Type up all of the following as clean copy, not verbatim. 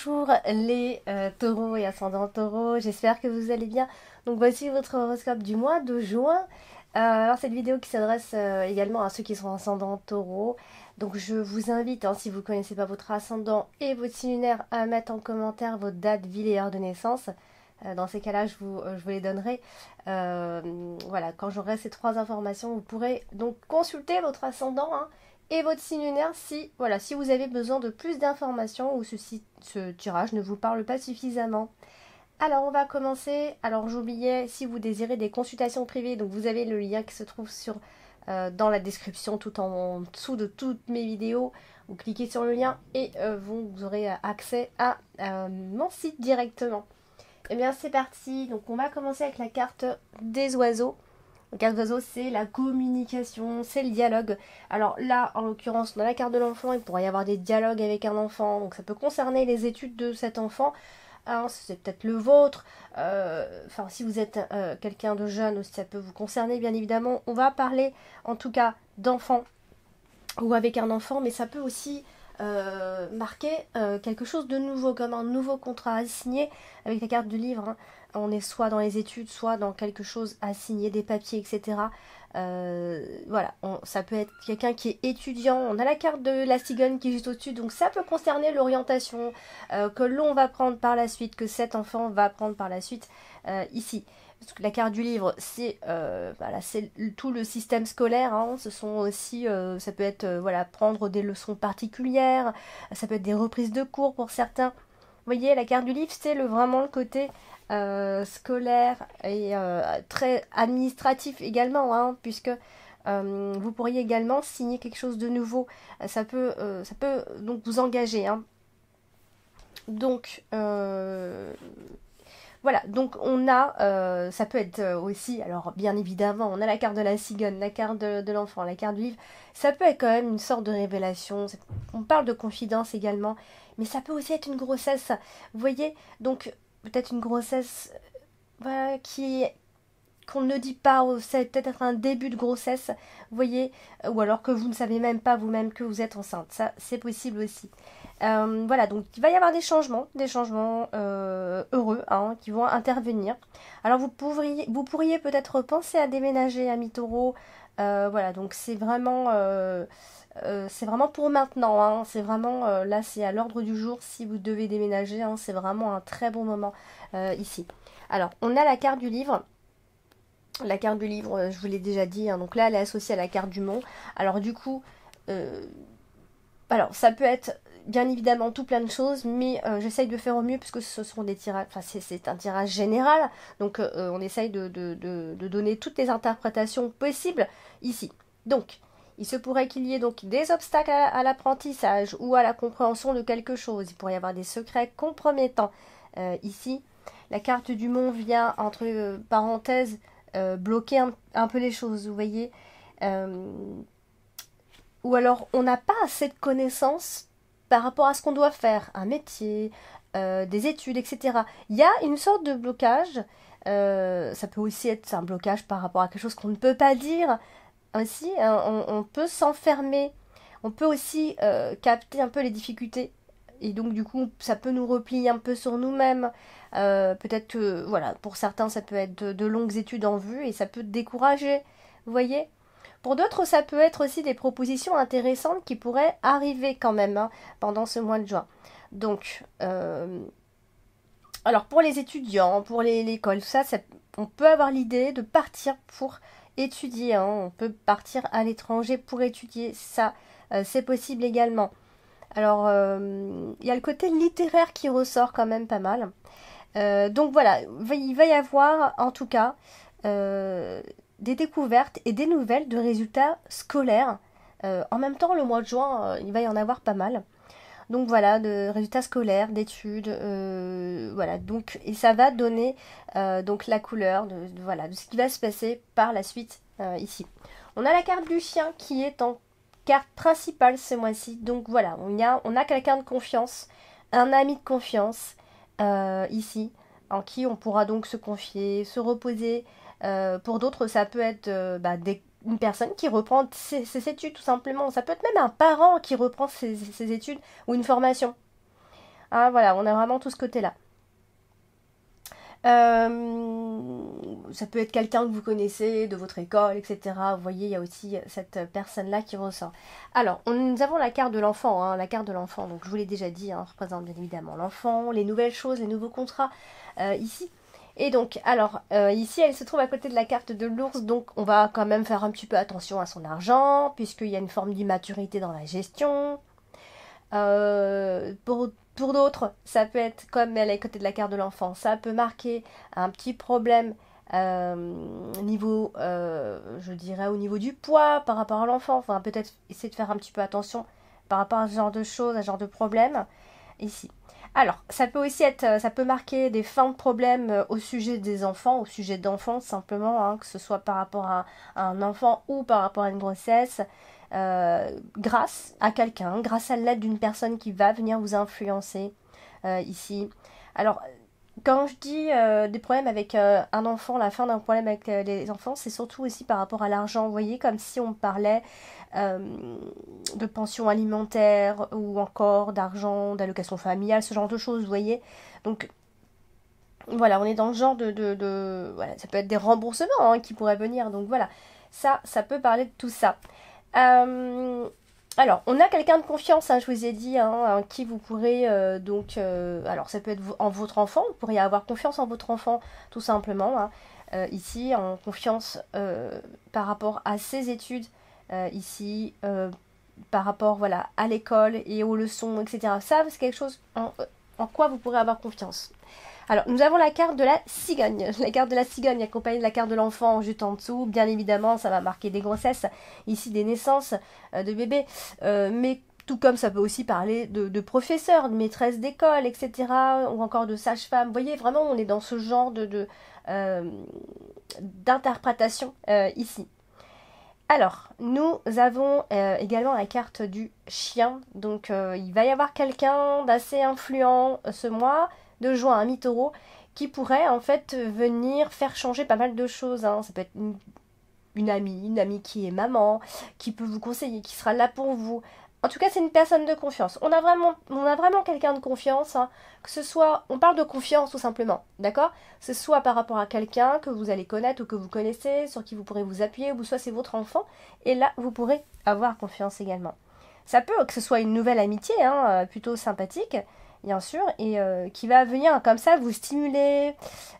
Bonjour les taureaux et ascendants taureaux, j'espère que vous allez bien. Donc voici votre horoscope du mois de juin. Alors cette vidéo qui s'adresse également à ceux qui sont ascendants taureaux. Donc je vous invite, si vous ne connaissez pas votre ascendant et votre signe lunaire, à mettre en commentaire votre date, ville et heure de naissance. Dans ces cas-là, je vous les donnerai. Voilà, quand j'aurai ces trois informations, vous pourrez donc consulter votre ascendant, et votre signe lunaire si, voilà, si vous avez besoin de plus d'informations ou ce tirage ne vous parle pas suffisamment. Alors on va commencer. Alors j'oubliais, si vous désirez des consultations privées, donc vous avez le lien qui se trouve dans la description tout en dessous de toutes mes vidéos. Vous cliquez sur le lien et vous aurez accès à mon site directement. Et bien c'est parti, donc on va commencer avec la carte des oiseaux. La carte d'oiseau, c'est la communication, c'est le dialogue. Alors là, en l'occurrence, dans la carte de l'enfant, il pourrait y avoir des dialogues avec un enfant. Donc ça peut concerner les études de cet enfant. C'est peut-être le vôtre. Si vous êtes quelqu'un de jeune, ça peut vous concerner, bien évidemment. On va parler, en tout cas, d'enfants ou avec un enfant, mais ça peut aussi marquer quelque chose de nouveau, comme un nouveau contrat à signer avec la carte du livre. On est soit dans les études, soit dans quelque chose à signer, des papiers, etc. Voilà, ça peut être quelqu'un qui est étudiant. On a la carte de la cigogne qui est juste au-dessus, donc ça peut concerner l'orientation que l'on va prendre par la suite, que cet enfant va prendre par la suite ici. Parce que la carte du livre, c'est tout le système scolaire. Ce sont aussi, ça peut être prendre des leçons particulières, ça peut être des reprises de cours pour certains. Vous voyez, la carte du livre, c'est vraiment le côté scolaire et très administratif également, puisque vous pourriez également signer quelque chose de nouveau. Ça peut donc vous engager. Donc voilà, donc on a, ça peut être aussi, alors bien évidemment, on a la carte de la cigogne, la carte de l'enfant, la carte du livre. Ça peut être quand même une sorte de révélation. On parle de confidence également, mais ça peut aussi être une grossesse. Vous voyez, donc peut-être une grossesse qu'on ne dit pas, c'est peut-être un début de grossesse, vous voyez, ou alors que vous ne savez même pas vous-même que vous êtes enceinte. Ça, c'est possible aussi. Voilà, donc il va y avoir des changements heureux qui vont intervenir. Alors vous pourriez peut-être penser à déménager, à mi-taureau. Voilà, donc c'est vraiment pour maintenant. C'est vraiment là, c'est à l'ordre du jour si vous devez déménager. C'est vraiment un très bon moment ici. Alors, on a la carte du livre. La carte du livre, je vous l'ai déjà dit. Donc là, elle est associée à la carte du monde. Alors du coup, alors ça peut être bien évidemment tout plein de choses, mais j'essaye de faire au mieux puisque ce sont des tirages, c'est un tirage général, donc on essaye de donner toutes les interprétations possibles ici. Donc, il se pourrait qu'il y ait donc des obstacles à l'apprentissage ou à la compréhension de quelque chose. Il pourrait y avoir des secrets compromettants ici. La carte du monde vient, entre parenthèses, bloquer un peu les choses, vous voyez. Ou alors on n'a pas assez de connaissances par rapport à ce qu'on doit faire, un métier, des études, etc. Il y a une sorte de blocage. Ça peut aussi être un blocage par rapport à quelque chose qu'on ne peut pas dire. Ainsi, on peut s'enfermer. On peut aussi capter un peu les difficultés. Et donc du coup, ça peut nous replier un peu sur nous-mêmes. Peut-être que, voilà, pour certains, ça peut être de longues études en vue et ça peut décourager. Vous voyez? Pour d'autres, ça peut être aussi des propositions intéressantes qui pourraient arriver quand même pendant ce mois de juin. Donc, alors pour les étudiants, pour l'école, on peut avoir l'idée de partir pour étudier. On peut partir à l'étranger pour étudier. Ça, c'est possible également. Alors, il y a le côté littéraire qui ressort quand même pas mal. Donc voilà, il va y avoir en tout cas des découvertes et des nouvelles de résultats scolaires. En même temps, le mois de juin, il va y en avoir pas mal. Donc voilà, de résultats scolaires, d'études, voilà. Donc, et ça va donner donc la couleur de ce qui va se passer par la suite ici. On a la carte du chien qui est en carte principale ce mois-ci. Donc voilà, on a quelqu'un de confiance, un ami de confiance ici, en qui on pourra donc se confier, se reposer. Pour d'autres, ça peut être une personne qui reprend ses études tout simplement. Ça peut être même un parent qui reprend ses études ou une formation. Ah, voilà, on a vraiment tout ce côté-là. Ça peut être quelqu'un que vous connaissez de votre école, etc. Vous voyez, il y a aussi cette personne-là qui ressort. Alors, nous avons la carte de l'enfant, hein, la carte de l'enfant. Donc, je vous l'ai déjà dit, hein, représente bien évidemment l'enfant, les nouvelles choses, les nouveaux contrats ici. Et donc, alors, ici, elle se trouve à côté de la carte de l'ours, donc on va quand même faire un petit peu attention à son argent, puisqu'il y a une forme d'immaturité dans la gestion. Pour d'autres, ça peut être comme elle est à côté de la carte de l'enfant, ça peut marquer un petit problème niveau, je dirais, au niveau du poids par rapport à l'enfant. Enfin, peut-être essayer de faire un petit peu attention par rapport à ce genre de choses, à ce genre de problème ici. Alors, ça peut aussi être, ça peut marquer des fins de problèmes au sujet des enfants, au sujet d'enfants simplement, hein, que ce soit par rapport à un enfant ou par rapport à une grossesse grâce à quelqu'un, grâce à l'aide d'une personne qui va venir vous influencer ici. Alors, quand je dis des problèmes avec un enfant, la fin d'un problème avec les enfants, c'est surtout aussi par rapport à l'argent. Vous voyez, comme si on parlait euh, de pension alimentaire ou encore d'argent, d'allocation familiale, ce genre de choses, vous voyez. Donc, voilà, on est dans le genre voilà, ça peut être des remboursements hein, qui pourraient venir. Donc voilà, ça peut parler de tout ça. Euh, alors, on a quelqu'un de confiance, hein, je vous ai dit, hein, en qui vous pourrez alors ça peut être en votre enfant, vous pourriez avoir confiance en votre enfant, tout simplement, hein, ici, en confiance par rapport à ses études, ici, par rapport, voilà, à l'école et aux leçons, etc. Ça, c'est quelque chose en quoi vous pourrez avoir confiance. Alors, nous avons la carte de la cigogne. La carte de la cigogne accompagnée de la carte de l'enfant juste en dessous. Bien évidemment, ça va marquer des grossesses, ici des naissances de bébés. Mais tout comme ça peut aussi parler de professeurs, de maîtresses d'école, etc. Ou encore de sages-femmes. Vous voyez, vraiment, on est dans ce genre euh, d'interprétation ici. Alors, nous avons également la carte du chien. Donc, il va y avoir quelqu'un d'assez influent ce mois, de juin à mi-taureau, qui pourrait en fait venir faire changer pas mal de choses, hein. Ça peut être une amie qui est maman, qui peut vous conseiller, qui sera là pour vous. En tout cas, c'est une personne de confiance. On a vraiment quelqu'un de confiance, hein. Que ce soit, on parle de confiance tout simplement, d'accord? Que ce soit par rapport à quelqu'un que vous allez connaître ou que vous connaissez, sur qui vous pourrez vous appuyer, ou soit c'est votre enfant, et là, vous pourrez avoir confiance également. Ça peut que ce soit une nouvelle amitié, hein, plutôt sympathique, bien sûr, et qui va venir comme ça vous stimuler.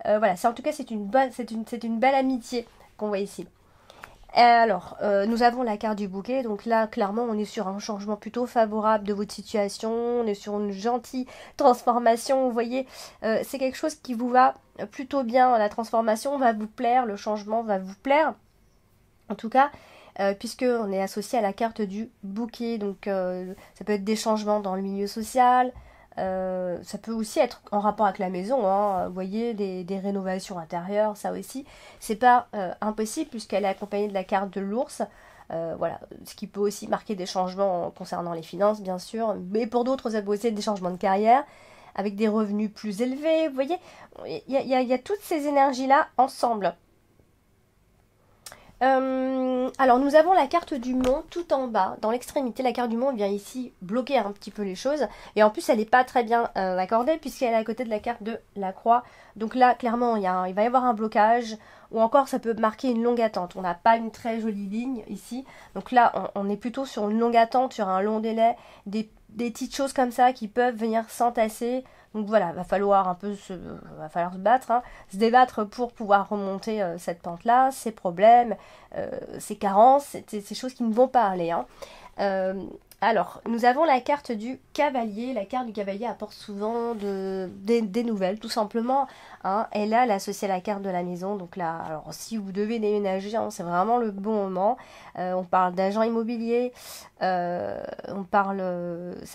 Voilà, en tout cas, c'est une belle amitié qu'on voit ici. Alors, nous avons la carte du bouquet, donc là, clairement, on est sur un changement plutôt favorable de votre situation, on est sur une gentille transformation, vous voyez, c'est quelque chose qui vous va plutôt bien, la transformation va vous plaire, le changement va vous plaire, en tout cas, puisque on est associé à la carte du bouquet, donc ça peut être des changements dans le milieu social, ça peut aussi être en rapport avec la maison, hein, vous voyez, des rénovations intérieures, ça aussi. C'est pas impossible puisqu'elle est accompagnée de la carte de l'ours. Voilà, ce qui peut aussi marquer des changements concernant les finances, bien sûr. Mais pour d'autres, ça peut aussi être des changements de carrière avec des revenus plus élevés. Vous voyez, il y a toutes ces énergies-là ensemble. Alors nous avons la carte du monde tout en bas, dans l'extrémité. La carte du monde vient ici bloquer un petit peu les choses. Et en plus elle n'est pas très bien accordée puisqu'elle est à côté de la carte de la croix. Donc là clairement il va y avoir un blocage. Ou encore ça peut marquer une longue attente. On n'a pas une très jolie ligne ici. Donc là on est plutôt sur une longue attente, sur un long délai. Des petites choses comme ça qui peuvent venir s'entasser. Donc voilà, va falloir se battre, hein, se débattre pour pouvoir remonter cette pente-là, ces problèmes, ces carences, ces choses qui ne vont pas aller, hein. Euh, alors, nous avons la carte du cavalier. La carte du cavalier apporte souvent des nouvelles, tout simplement, hein. Et là, elle est associée à la carte de la maison. Donc là, alors si vous devez déménager, hein, c'est vraiment le bon moment. On parle d'agent immobilier. Ça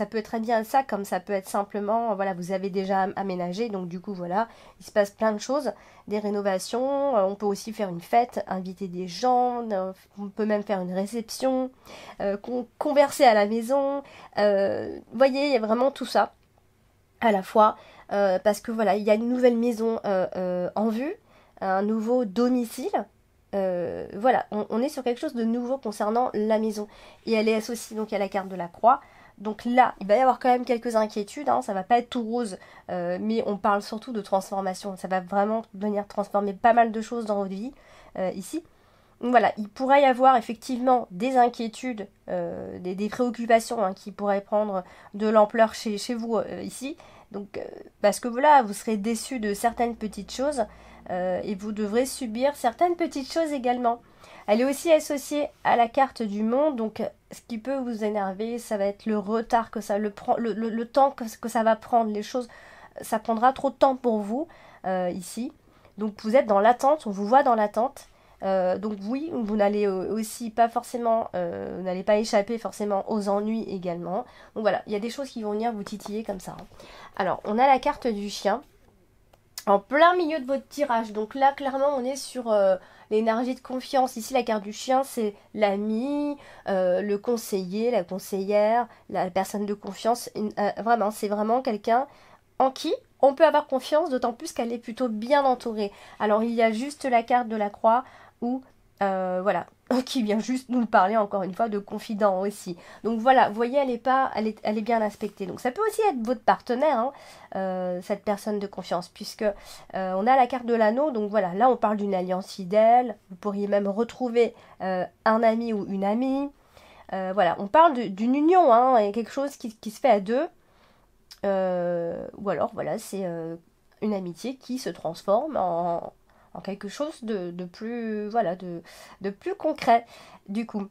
peut être très bien ça, comme ça peut être simplement, voilà, vous avez déjà aménagé. Donc du coup, voilà, il se passe plein de choses, des rénovations. On peut aussi faire une fête, inviter des gens. On peut même faire une réception, converser à la maison. Vous voyez, il y a vraiment tout ça à la fois. Parce que voilà, il y a une nouvelle maison en vue, un nouveau domicile. Voilà, on est sur quelque chose de nouveau concernant la maison. Et elle est associée donc à la carte de la croix. Donc là, il va y avoir quand même quelques inquiétudes, hein, ça va pas être tout rose, mais on parle surtout de transformation. Ça va vraiment venir transformer pas mal de choses dans votre vie, ici. Donc voilà, il pourrait y avoir effectivement des inquiétudes, des préoccupations hein, qui pourraient prendre de l'ampleur chez vous ici. Donc, parce que voilà, vous serez déçu de certaines petites choses et vous devrez subir certaines petites choses également. Elle est aussi associée à la carte du monde, donc ce qui peut vous énerver, ça va être le retard que ça le temps que ça va prendre. Les choses, ça prendra trop de temps pour vous ici. Donc vous êtes dans l'attente, on vous voit dans l'attente. Donc oui, vous n'allez aussi pas forcément, vous n'allez pas échapper forcément aux ennuis également. Donc voilà, il y a des choses qui vont venir vous titiller comme ça. Alors, on a la carte du chien en plein milieu de votre tirage. Donc là, clairement, on est sur l'énergie de confiance. Ici, la carte du chien, c'est l'ami, le conseiller, la conseillère, la personne de confiance. Vraiment, c'est vraiment quelqu'un en qui on peut avoir confiance, d'autant plus qu'elle est plutôt bien entourée. Alors, il y a juste la carte de la croix où, voilà, qui vient juste nous parler encore une fois de confident aussi. Donc voilà, vous voyez, elle est bien aspectée. Donc ça peut aussi être votre partenaire, hein, cette personne de confiance, puisque on a la carte de l'anneau. Donc voilà, là on parle d'une alliance fidèle. Vous pourriez même retrouver un ami ou une amie. Voilà, on parle d'une union, hein, et quelque chose qui se fait à deux. Ou alors voilà, c'est une amitié qui se transforme en quelque chose de plus voilà de plus concret du coup,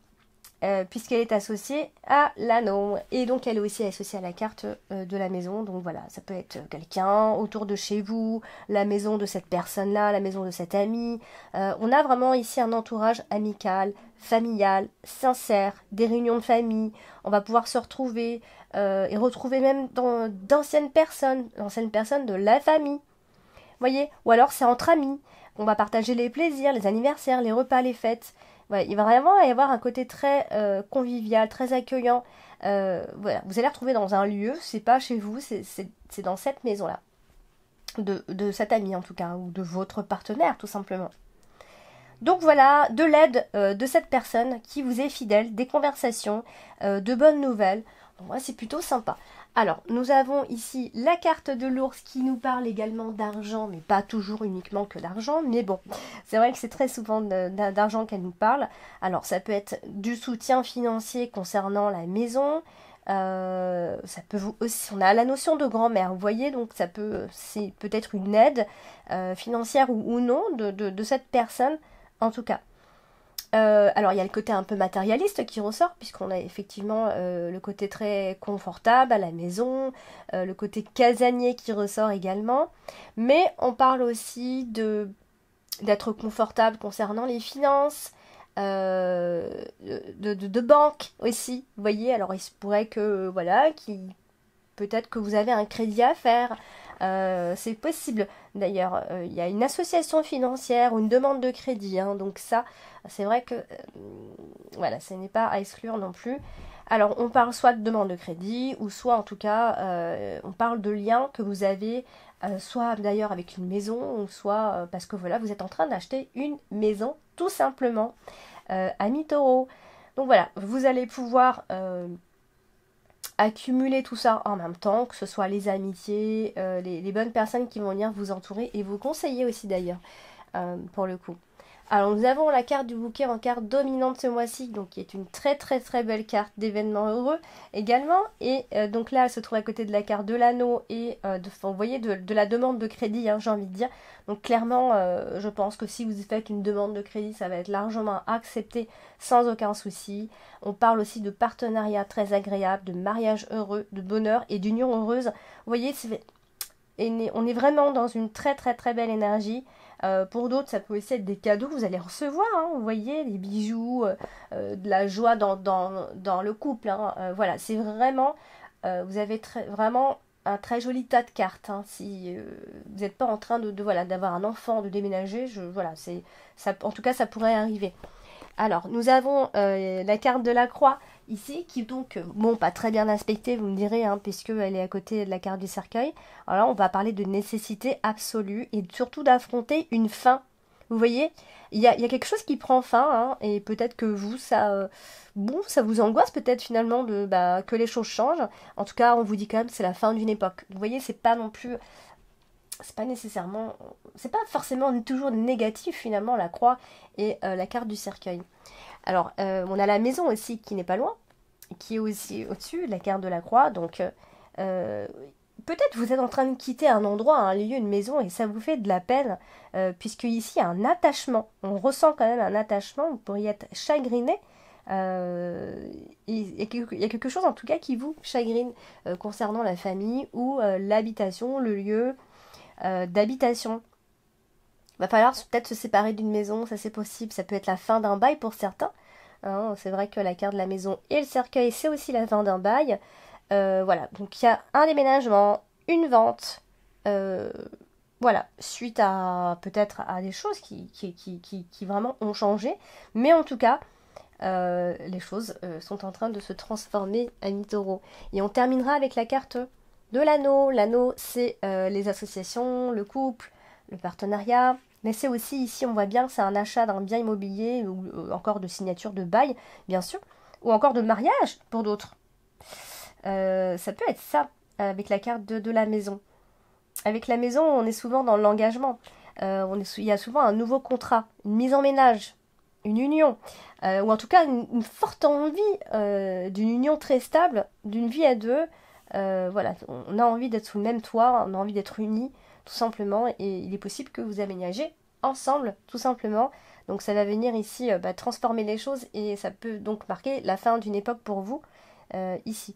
puisqu'elle est associée à l'anneau et donc elle est aussi associée à la carte de la maison. Donc voilà, ça peut être quelqu'un autour de chez vous, la maison de cette personne là, la maison de cet ami. On a vraiment ici un entourage amical, familial, sincère, des réunions de famille. On va pouvoir se retrouver et retrouver même d'anciennes personnes de la famille, voyez, ou alors c'est entre amis. On va partager les plaisirs, les anniversaires, les repas, les fêtes. Ouais, il va vraiment y avoir un côté très convivial, très accueillant. Voilà, vous allez retrouver dans un lieu, c'est pas chez vous, c'est dans cette maison-là. De cet ami en tout cas, ou de votre partenaire tout simplement. Donc voilà, de l'aide de cette personne qui vous est fidèle, des conversations, de bonnes nouvelles. Donc moi, c'est plutôt sympa. Alors, nous avons ici la carte de l'ours qui nous parle également d'argent, mais pas toujours uniquement que d'argent. Mais bon, c'est vrai que c'est très souvent d'argent qu'elle nous parle. Alors, ça peut être du soutien financier concernant la maison. Ça peut vous aussi, on a la notion de grand-mère, vous voyez, donc c'est peut-être une aide financière ou non de cette personne, en tout cas. Alors il y a le côté un peu matérialiste qui ressort, puisqu'on a effectivement le côté très confortable à la maison, le côté casanier qui ressort également, mais on parle aussi d'être confortable concernant les finances, de banque aussi, vous voyez. Alors il se pourrait que, voilà, peut-être que vous avez un crédit à faire. C'est possible. D'ailleurs, il y a une association financière ou une demande de crédit, hein, donc ça, c'est vrai que voilà, ce n'est pas à exclure non plus. Alors, on parle soit de demande de crédit, ou soit en tout cas, on parle de liens que vous avez, soit d'ailleurs avec une maison, ou soit parce que voilà, vous êtes en train d'acheter une maison, tout simplement, amis taureaux. Donc voilà, vous allez pouvoir accumuler tout ça en même temps, que ce soit les amitiés, les bonnes personnes qui vont venir vous entourer et vous conseiller aussi d'ailleurs, pour le coup. Alors nous avons la carte du bouquet en carte dominante ce mois-ci, donc qui est une très très très belle carte d'événements heureux également. Et donc là elle se trouve à côté de la carte de l'anneau et vous voyez de la demande de crédit, hein, j'ai envie de dire. Donc clairement je pense que si vous faites une demande de crédit, ça va être largement accepté sans aucun souci. On parle aussi de partenariat très agréable, de mariage heureux, de bonheur et d'union heureuse. Vous voyez, on est vraiment dans une très très très belle énergie. Pour d'autres, ça peut aussi être des cadeaux que vous allez recevoir, hein, vous voyez, des bijoux, de la joie dans le couple. Hein, voilà, c'est vraiment, vous avez vraiment un très joli tas de cartes. Hein, si vous n'êtes pas en train voilà, d'avoir un enfant, de déménager, voilà, ça, en tout cas, ça pourrait arriver. Alors, nous avons la carte de la croix ici, qui donc, bon, pas très bien aspectée, vous me direz, hein, puisqu'elle est à côté de la carte du cercueil. Alors là, on va parler de nécessité absolue et surtout d'affronter une fin Vous voyez, il y a quelque chose qui prend fin, hein, et peut-être que vous, bon, ça vous angoisse peut-être finalement que les choses changent. En tout cas, on vous dit quand même que c'est la fin d'une époque. Vous voyez, c'est pas non plus, c'est pas nécessairement, c'est pas forcément toujours négatif finalement la croix et la carte du cercueil. Alors, on a la maison aussi qui n'est pas loin, qui est aussi au-dessus, la carte de la croix. Donc, euh, peut-être vous êtes en train de quitter un endroit, un lieu, une maison, et ça vous fait de la peine, puisque ici, il y a un attachement. On ressent quand même un attachement, vous pourriez être chagriné. Il y a quelque chose en tout cas qui vous chagrine concernant la famille ou l'habitation, le lieu d'habitation. Va falloir peut-être se séparer d'une maison, ça c'est possible, ça peut être la fin d'un bail pour certains. Hein, c'est vrai que la carte de la maison et le cercueil, c'est aussi la fin d'un bail. Voilà, donc il y a un déménagement, une vente, euh, voilà, suite à peut-être à des choses qui vraiment ont changé. Mais en tout cas, les choses sont en train de se transformer à Taureau. Et on terminera avec la carte de l'anneau. L'anneau, c'est les associations, le couple, le partenariat. Mais c'est aussi ici, on voit bien que c'est un achat d'un bien immobilier ou encore de signature de bail, bien sûr, ou encore de mariage pour d'autres. Ça peut être ça avec la carte de la maison. Avec la maison, on est souvent dans l'engagement. Il y a souvent un nouveau contrat, une mise en ménage, une union, ou en tout cas une forte envie d'une union très stable, d'une vie à deux. Voilà, on a envie d'être sous le même toit, on a envie d'être unis, tout simplement, et il est possible que vous aménagez ensemble, tout simplement. Donc ça va venir ici transformer les choses et ça peut donc marquer la fin d'une époque pour vous ici.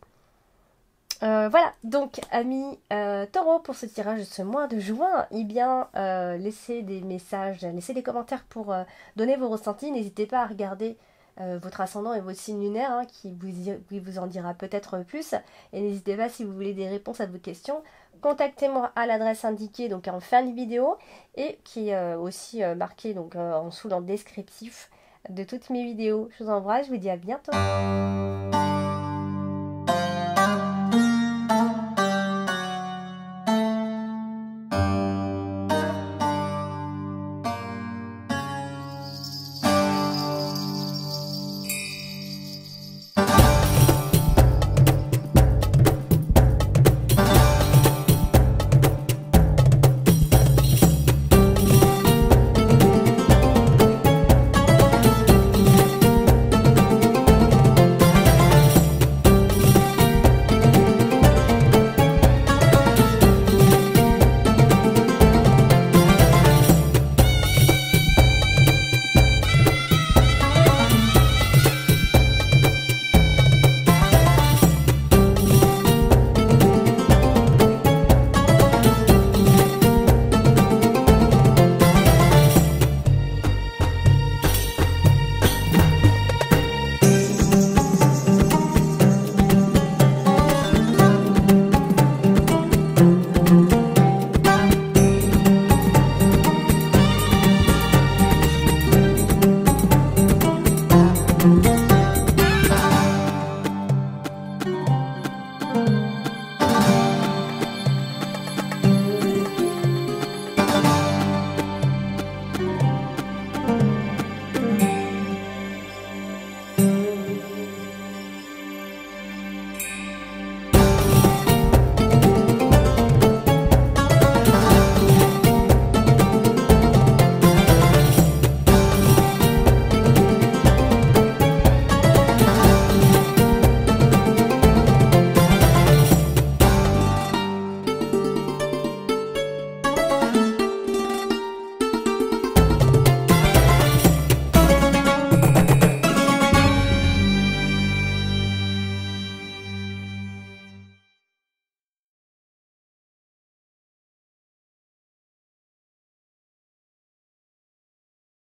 Voilà, donc amis taureaux, pour ce tirage de ce mois de juin, eh bien, laissez des messages, laissez des commentaires pour donner vos ressentis. N'hésitez pas à regarder votre ascendant et votre signe lunaire, hein, qui vous en dira peut-être plus. Et n'hésitez pas, si vous voulez des réponses à vos questions, contactez-moi à l'adresse indiquée donc en fin de vidéo et qui est aussi marquée donc, en dessous dans le descriptif de toutes mes vidéos. Je vous embrasse, je vous dis à bientôt.